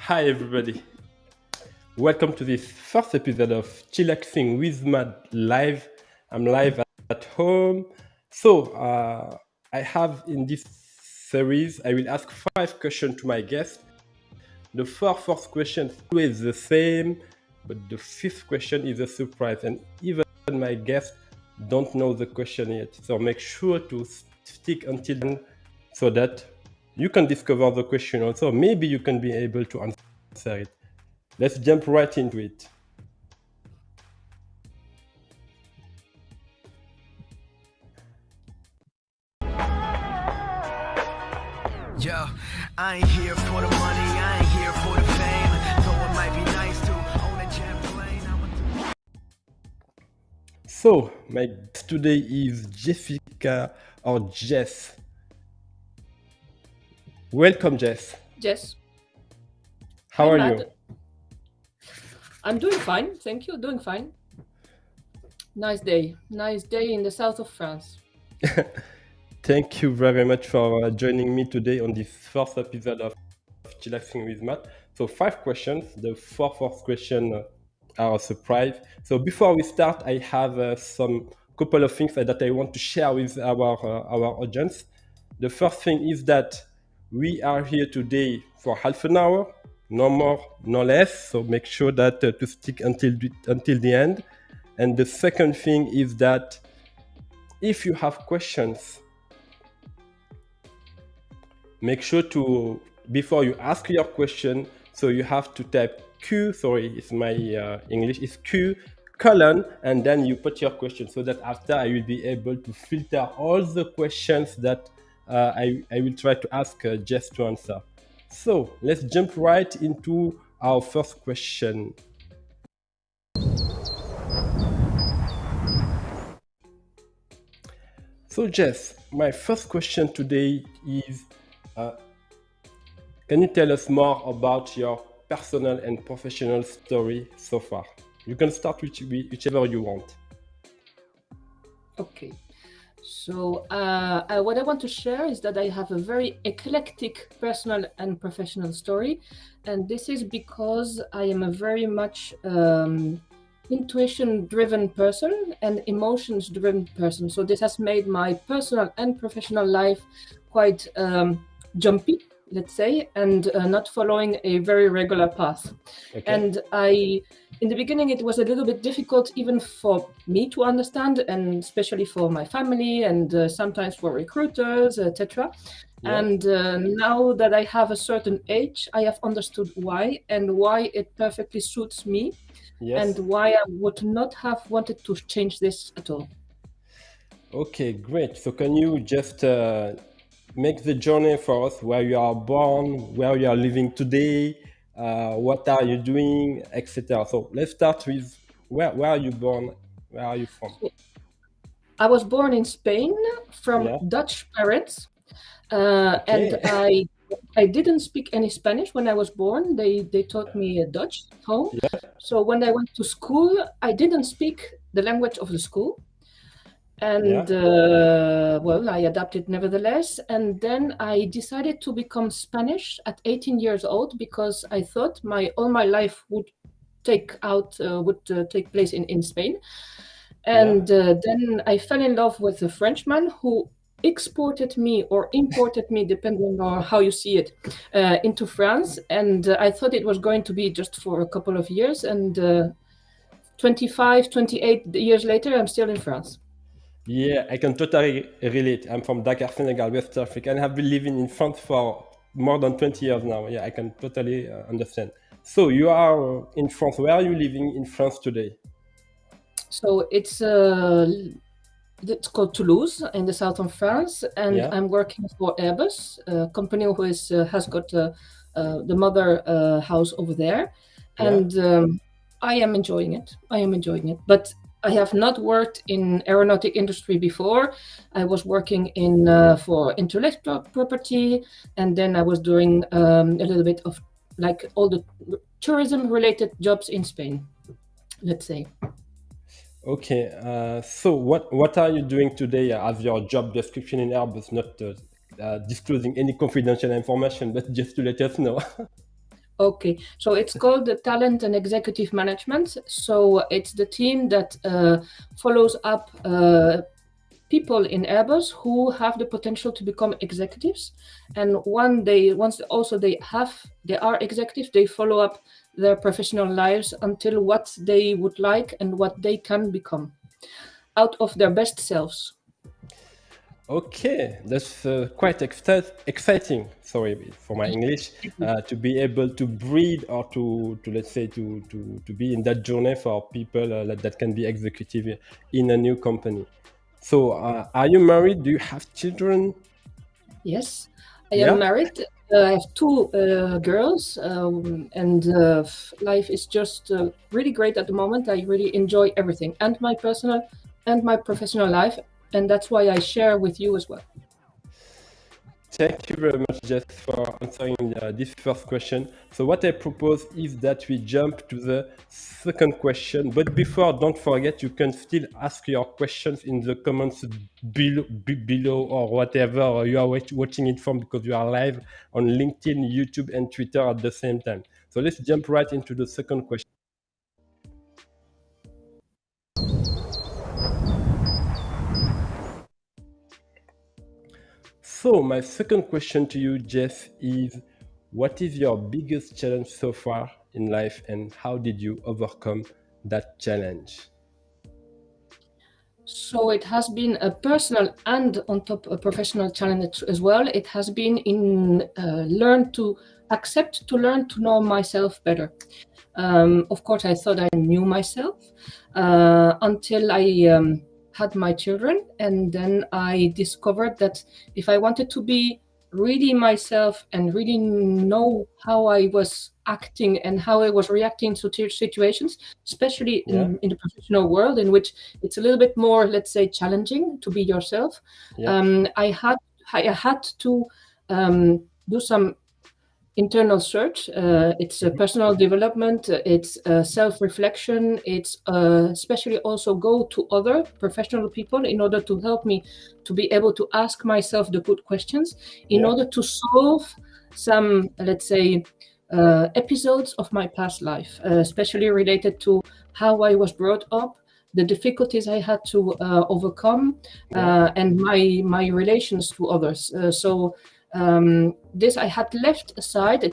Hi, everybody. Welcome to this first episode of Chillaxing with Mad Live. I'm live at home. I have in this series, I will ask 5 questions to my guest. The first question is always the same, but the 5th question is a surprise. And even my guest don't know the question yet. So make sure to stick until then so that you can discover the question also. Maybe you can be able to answer it. Let's jump right into it. Yo, I ain't here for the money, I ain't here for the fame. Though it might be nice to own a jet plane. So, my guest today is Jessica or Jess. Welcome, Jess. Jess. How Hi, are Matt. you? I'm doing fine, thank you, doing fine. Nice day in the south of France. Thank you very much for joining me today on this first episode of Chillaxing with Matt. So 5 questions. The 4th question are a surprise. So before we start, I have some couple of things that I want to share with our audience. The first thing is that we are here today for half an hour, no more, no less. So make sure that to stick until the end. And the second thing is that if you have questions, make sure to, before you ask your question, so you have to type Q, sorry, it's my English, it's Q, colon, and then you put your question so that after I will be able to filter all the questions that I will try to ask Jess to answer. So let's jump right into our first question. So Jess, my first question today is, can you tell us more about your personal and professional story so far? You can start with whichever you want. Okay, so what I want to share is that I have a very eclectic personal and professional story, and this is because I am a very much intuition-driven person and emotions-driven person. So this has made my personal and professional life quite jumpy, let's say, and not following a very regular path. Okay. And in the beginning, it was a little bit difficult even for me to understand, and especially for my family and sometimes for recruiters, etc. Yeah. And now that I have a certain age, I have understood why and why it perfectly suits me. Yes. And why I would not have wanted to change this at all. Okay, great. So can you just make the journey for us, where you are born, where you are living today, what are you doing, etc. So let's start with where are you born, where are you from? I was born in Spain from Yeah. Dutch parents, Okay. and I didn't speak any Spanish when I was born. They taught me Dutch at home. Yeah. So when I went to school, I didn't speak the language of the school. And well, I adapted nevertheless. And then I decided to become Spanish at 18 years old because I thought all my life would take place in Spain. And then I fell in love with a Frenchman who exported me or imported me, depending on how you see it, into France. And I thought it was going to be just for a couple of years. And 25, 28 years later, I'm still in France. Yeah, I can totally relate. I'm from Dakar, Senegal, West Africa, and have been living in France for more than 20 years now. Yeah, I can totally understand. So you are in France. Where are you living in France today? So it's called Toulouse in the south of France, and I'm working for Airbus, a company who has got the mother house over there, and I am enjoying it. But I have not worked in aeronautic industry before. I was working for intellectual property, and then I was doing a little bit of like all the tourism-related jobs in Spain, let's say. Okay, so what are you doing today as your job description in Airbus? Not disclosing any confidential information, but just to let us know. Okay, so it's called the Talent and Executive Management. So it's the team that follows up people in Airbus who have the potential to become executives, and once they are executives, they follow up their professional lives until what they would like and what they can become out of their best selves. Okay, that's quite exciting. Sorry for my English. To be able to breed or to let's say to be in that journey for people that can be executive in a new company. So, are you married? Do you have children? Yes, I Yeah. am married. I have two girls, and life is just really great at the moment. I really enjoy everything, and my personal and my professional life, and that's why I share with you as well. Thank you very much, Jess, for answering this first question. So what I propose is that we jump to the second question. But before, don't forget, you can still ask your questions in the comments below or whatever you are watching it from, because you are live on LinkedIn, YouTube, and Twitter at the same time. So let's jump right into the second question. So my second question to you, Jeff, is what is your biggest challenge so far in life, and how did you overcome that challenge? So it has been a personal and on top a professional challenge as well. It has been in learn to know myself better. Of course, I thought I knew myself until I had my children, and then I discovered that if I wanted to be really myself and really know how I was acting and how I was reacting to situations, especially in the professional world, in which it's a little bit more, let's say, challenging to be yourself. I had to do some internal search. It's a personal development, it's self-reflection, it's especially also go to other professional people in order to help me to be able to ask myself the good questions in order to solve some, let's say, episodes of my past life, especially related to how I was brought up, the difficulties I had to overcome, and my relations to others. This I had left aside.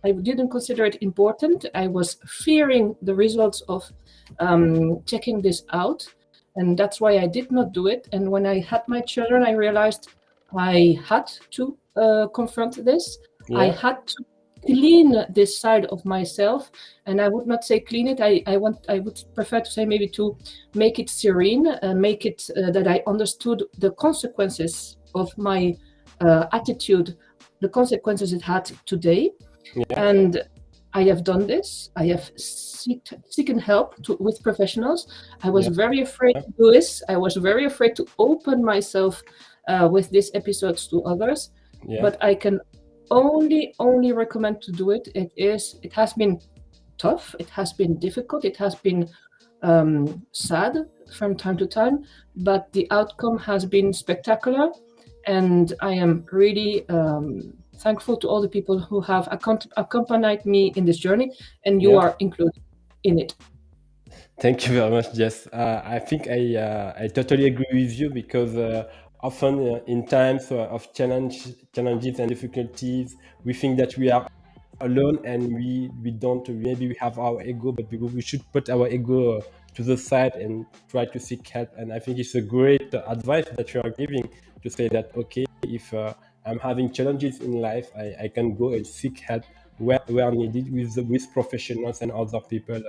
I didn't consider it important. I was fearing the results of checking this out, and that's why I did not do it. And when I had my children, I realized I had to confront this. I had to clean this side of myself, and I would not say clean it. I would prefer to say maybe to make it serene, make it that I understood the consequences of my attitude, the consequences it had today. And I have done this. I have seeking help with professionals. I was very afraid to do this. I was very afraid to open myself with these episodes to others. But I can only recommend to do it. It has been tough. It has been difficult. It has been sad from time to time, but the outcome has been spectacular. And I am really thankful to all the people who have accompanied me in this journey, and you are included in it. Thank you very much, Jess. I think I totally agree with you, because often in times of challenges and difficulties, we think that we are alone, and we don't. Maybe we have our ego, but we should put our ego to the side and try to seek help. And I think it's a great advice that you are giving, to say that, okay, if I'm having challenges in life, I can go and seek help where needed with professionals and other people.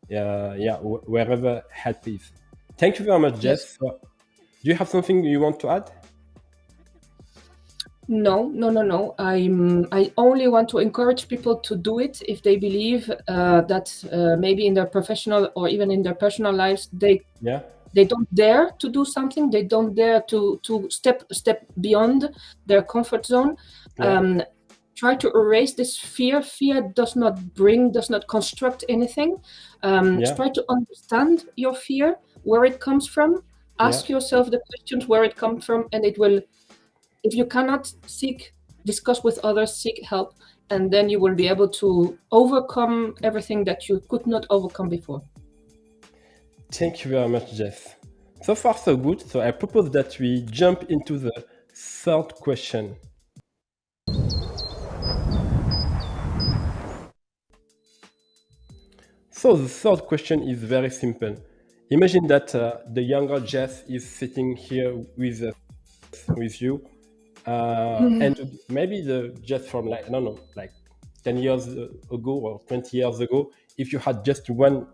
Wherever help is. Thank you very much, Jess. Do you have something you want to add? No. I only want to encourage people to do it if they believe that maybe in their professional or even in their personal lives they don't dare to do something. They don't dare to step beyond their comfort zone. Try to erase this fear. Fear does not construct anything. Try to understand your fear, where it comes from. Ask yourself the questions where it comes from, and it will. If you cannot discuss with others, seek help. and then you will be able to overcome everything that you could not overcome before. Thank you very much, Jess. So far, so good. So I propose that we jump into the third question. So the third question is very simple. Imagine that the younger Jess is sitting here with you, and maybe the Jess from like, I don't know, like 10 years ago or 20 years ago, if you had just one,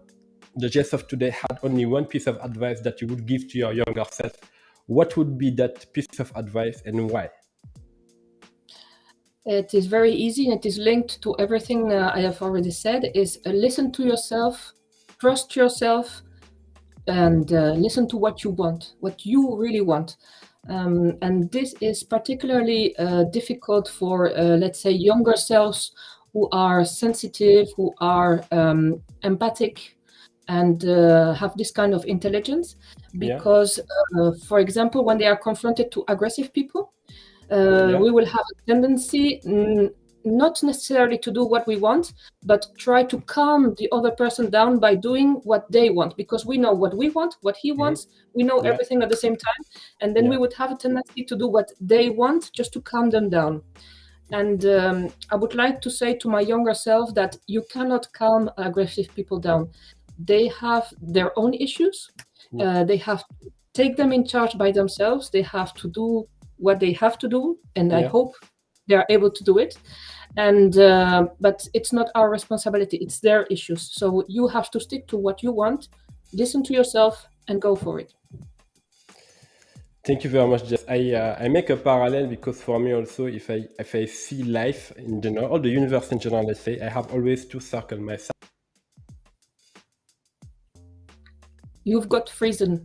the Jess of today had only one piece of advice that you would give to your younger self, what would be that piece of advice and why? It is very easy, and it is linked to everything I have already said, is listen to yourself, trust yourself, and listen to what you want, what you really want. And this is particularly difficult for, let's say, younger selves who are sensitive, who are empathic, and have this kind of intelligence. Because, for example, when they are confronted to aggressive people, we will have a tendency not necessarily to do what we want, but try to calm the other person down by doing what they want, because we know what we want, what he wants, we know everything at the same time, and then we would have a tendency to do what they want just to calm them down. And I would like to say to my younger self that you cannot calm aggressive people down. They have their own issues. They have to take them in charge by themselves. They have to do what they have to do, and I hope they are able to do it. And but it's not our responsibility, it's their issues. So you have to stick to what you want, listen to yourself, and go for it. Thank you very much, Jess. I make a parallel because for me also, if I see life in general, or the universe in general, let's say, I have always two circles. Myself. You've got Friesen.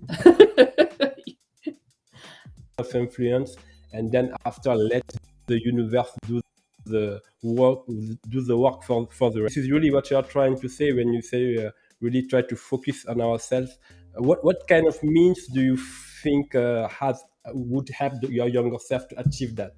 Of influence, and then after let the universe do the work for the rest. This is really what you are trying to say when you say really try to focus on ourselves. What kind of means do you think would help your younger self to achieve that?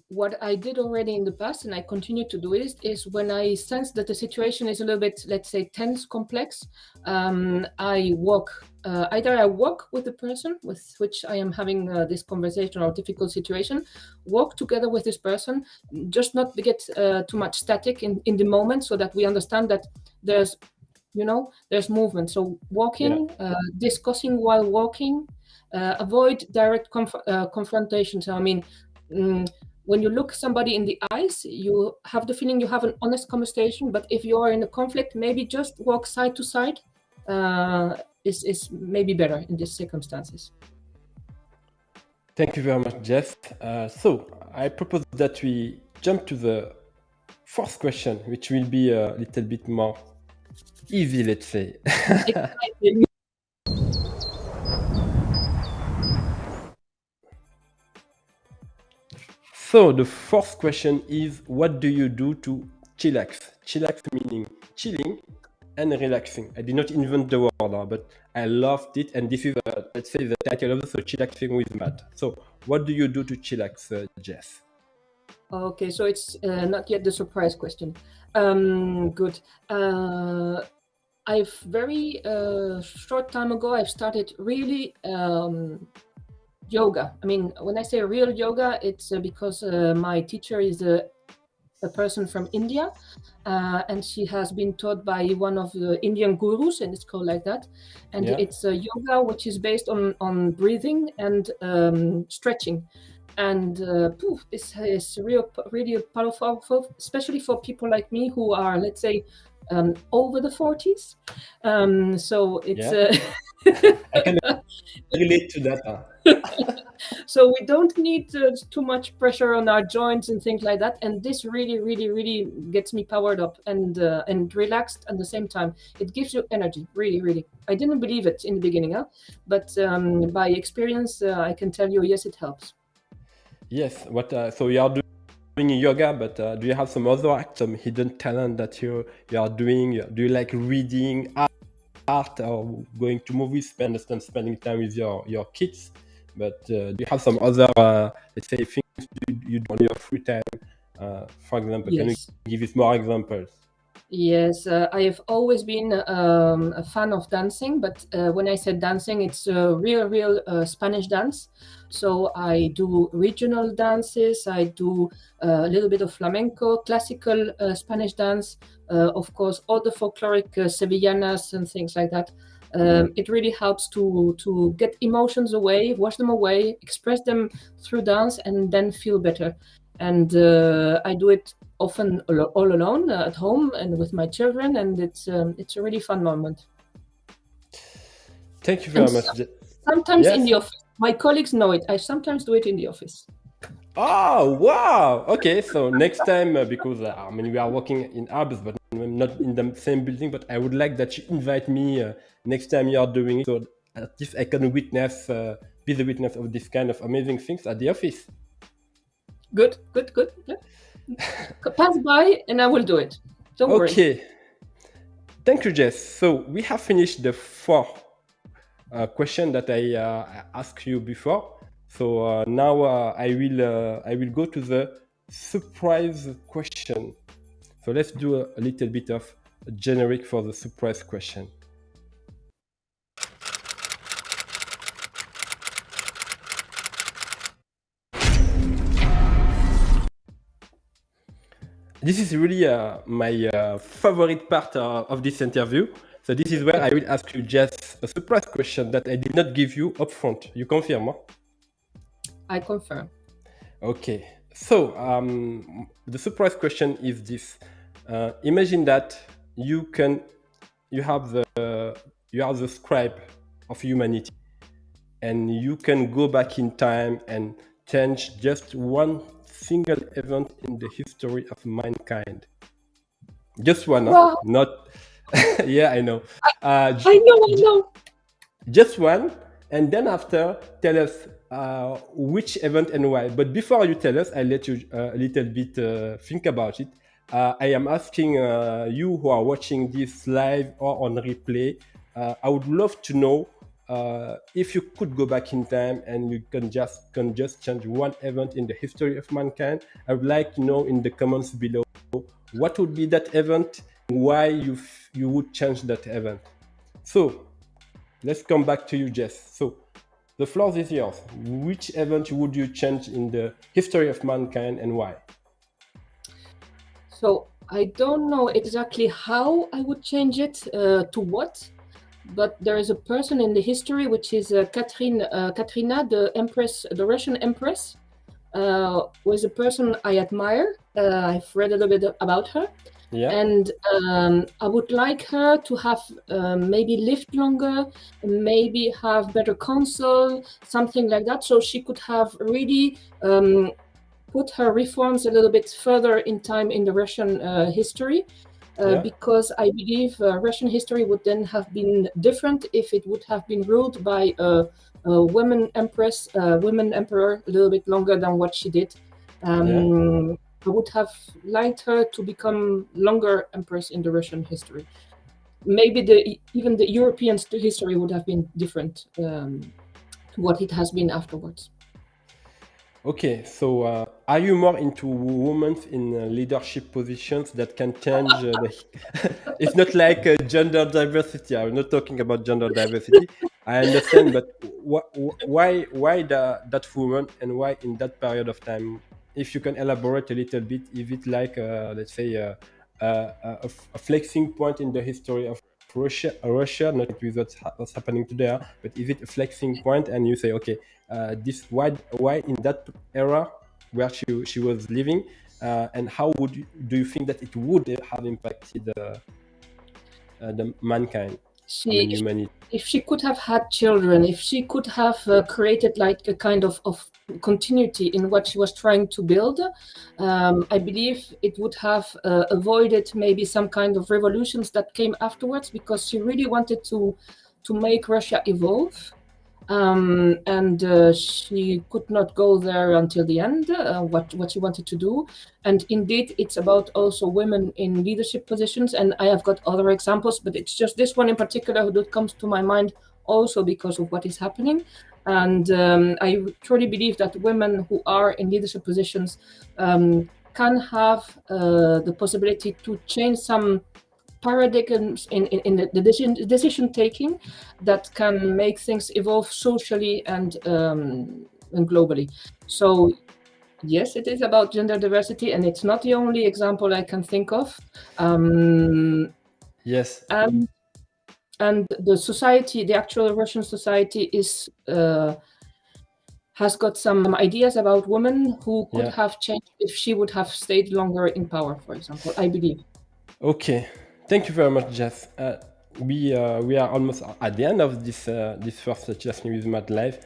What I did already in the past, and I continue to do it, is when I sense that the situation is a little bit, let's say, tense, complex, I walk. Either I walk with the person with which I am having this conversation or difficult situation, walk together with this person, just not get too much static in the moment, so that we understand that there's movement. So walking, discussing while walking, avoid direct confrontation. So I mean, when you look somebody in the eyes, you have the feeling you have an honest conversation. But if you are in a conflict, maybe just walk side to side is maybe better in these circumstances. Thank you very much, Jess. So I propose that we jump to the fourth question, which will be a little bit more easy, let's say. So the fourth question is, what do you do to chillax? Chillax meaning chilling and relaxing. I did not invent the word, but I loved it, and this is, let's say, the title of the Chillaxing with Mad. So what do you do to chillax, Jess? Okay, so it's not yet the surprise question. Good. I've very short time ago, I've started really yoga. I mean, when I say real yoga, it's because my teacher is a person from India, and she has been taught by one of the Indian gurus, and it's called like that. And it's a yoga which is based on breathing and stretching. And this is really powerful, especially for people like me who are, let's say, over the 40s. So it's I can relate to that. So we don't need too much pressure on our joints and things like that. And this really gets me powered up and relaxed at the same time. It gives you energy, really. I didn't believe it in the beginning, but by experience, I can tell you, yes, it helps. Yes. So you are doing yoga, but do you have some other act, some hidden talent that you are doing? Do you like reading, art, or going to movies? Spending time with your kids? But do you have some other, let's say, things you do on your free time? For example, can you Yes. give us more examples? Yes, I have always been a fan of dancing, but when I said dancing, it's real Spanish dance. So I do regional dances, I do a little bit of flamenco, classical Spanish dance, of course, all the folkloric Sevillanas and things like that. It really helps to get emotions away, wash them away, express them through dance, and then feel better. And I do it often all alone at home and with my children, and it's a really fun moment. Thank you very much. Sometimes in Yes. the office, my colleagues know it. I sometimes do it in the office. Oh, wow. Okay, so next time, because I mean, we are working in Arbs, but not in the same building, but I would like that you invite me next time you are doing it, so at least I can witness, be the witness of this kind of amazing things at the office. Good. Yeah. Pass by and I will do it. Don't worry. Okay. Thank you, Jess. So we have finished the 4 question that I asked you before. So now I will go to the surprise question. So let's do a little bit of a generic for the surprise question. This is really my favorite part of this interview. So this is where I will ask you just a surprise question that I did not give you upfront. You confirm? Huh? I confirm. Okay. So the surprise question is this: imagine that you are the scribe of humanity, and you can go back in time and change just one single event in the history of mankind. Just one, Wow. not. Yeah, I know. I know. Just one, and then after, tell us which event and why. But before you tell us, I'll let you a little bit think about it. I am asking you who are watching this live or on replay, I would love to know if you could go back in time and you can just change one event in the history of mankind. I would like to know in the comments below what would be that event, why you would change that event. So let's come back to you, Jess. So the floor is yours. Which event would you change in the history of mankind and why? So I don't know exactly how I would change it to what, but there is a person in the history which is Katrina, the empress, the Russian empress, was a person I admire. I've read a little bit about her. Yeah. And I would like her to have maybe lived longer, maybe have better counsel, something like that, so she could have really put her reforms a little bit further in time in the Russian history. Because I believe Russian history would then have been different if it would have been ruled by a women empress, women emperor, a little bit longer than what she did. I would have liked her to become longer empress in the Russian history. Maybe even the European history would have been different to what it has been afterwards. Okay, so are you more into women in leadership positions that can change it's not like gender diversity. I'm not talking about gender diversity. I understand, but why that woman and why in that period of time? If you can elaborate a little bit, is it like let's say a flexing point in the history of Russia, not with what's happening today, but is it a flexing point and you say, okay, this why in that era where she was living, and how do you think that it would have impacted the mankind? Humanity. If she could have had children, if she could have created like a kind of continuity in what she was trying to build, I believe it would have avoided maybe some kind of revolutions that came afterwards, because she really wanted to make Russia evolve. And she could not go there until the end, what she wanted to do. And indeed, it's about also women in leadership positions. And I have got other examples, but it's just this one in particular that comes to my mind also because of what is happening. And I truly believe that women who are in leadership positions can have the possibility to change some paradigms in the decision taking that can make things evolve socially and globally. So yes, it is about gender diversity, and it's not the only example I can think of. Yes. And the society, the actual Russian society, has got some ideas about women who could have changed if she would have stayed longer in power, for example, I believe. Okay, thank you very much, Jess. We are almost at the end of this first Chillaxing with Mad live.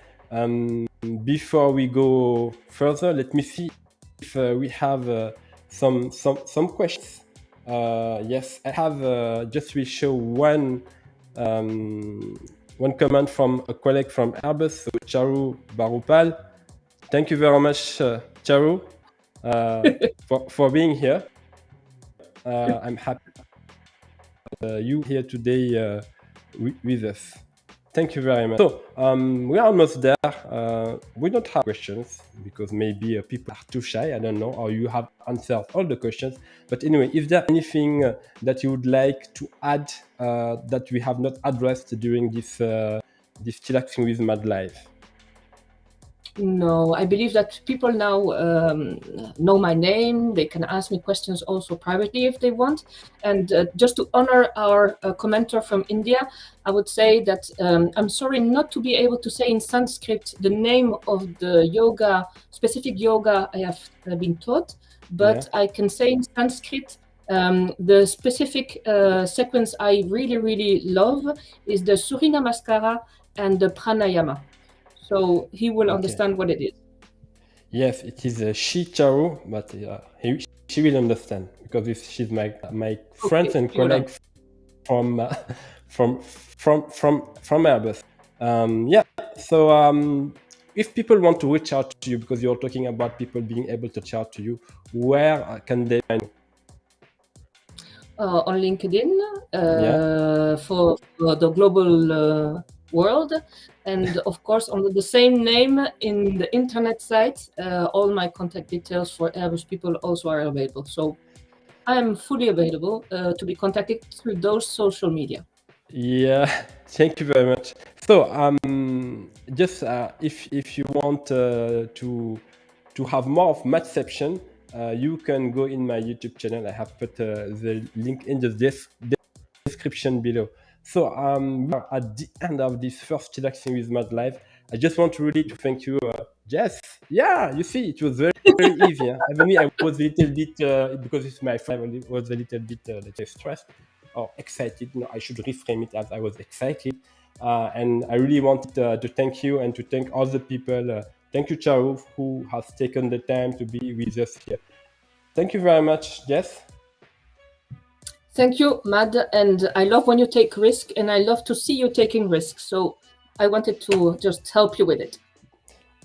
Before we go further, let me see if we have some questions. Yes, I have just will show one comment from a colleague from Airbus, so Charu Barupal. Thank you very much, Charu, for being here. I'm happy you here today with us. Thank you very much. So we are almost there. We don't have questions because maybe people are too shy. I don't know, or you have answered all the questions. But anyway, if there anything that you would like to add that we have not addressed during this Chillaxing with Mad live. No, I believe that people now know my name. They can ask me questions also privately if they want. And just to honor our commenter from India, I would say that I'm sorry not to be able to say in Sanskrit the name of the yoga, specific yoga I have been taught, but I can say in Sanskrit the specific sequence I really, really love is the Surya Namaskara and the Pranayama. So he will understand what it is. Yes, it is she Charu, but she will understand because she's my friend and colleague from Airbus. So if people want to reach out to you, because you're talking about people being able to reach out to you, where can they find you? On LinkedIn for the global world, and of course under the same name in the internet site. All my contact details for Airbus people also are available. So I am fully available to be contacted through those social media. Yeah, thank you very much. So just if you want to have more of Madception, you can go in my YouTube channel. I have put the link in the description below. So we are at the end of this first Chillaxing with Mad live. I just want really to thank you, Jess. Yeah, you see, it was very easy. Even me, I was a little bit because it's my friend. I was a little bit let's say stressed or excited. No, I should reframe it as I was excited. And I really wanted to thank you and to thank all the people. Thank you, Charu, who has taken the time to be with us here. Thank you very much, Jess. Thank you, Mad. And I love when you take risk, and I love to see you taking risks. So I wanted to just help you with it.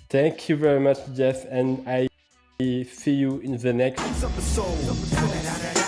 Thank you very much, Jess. And I see you in the next episode.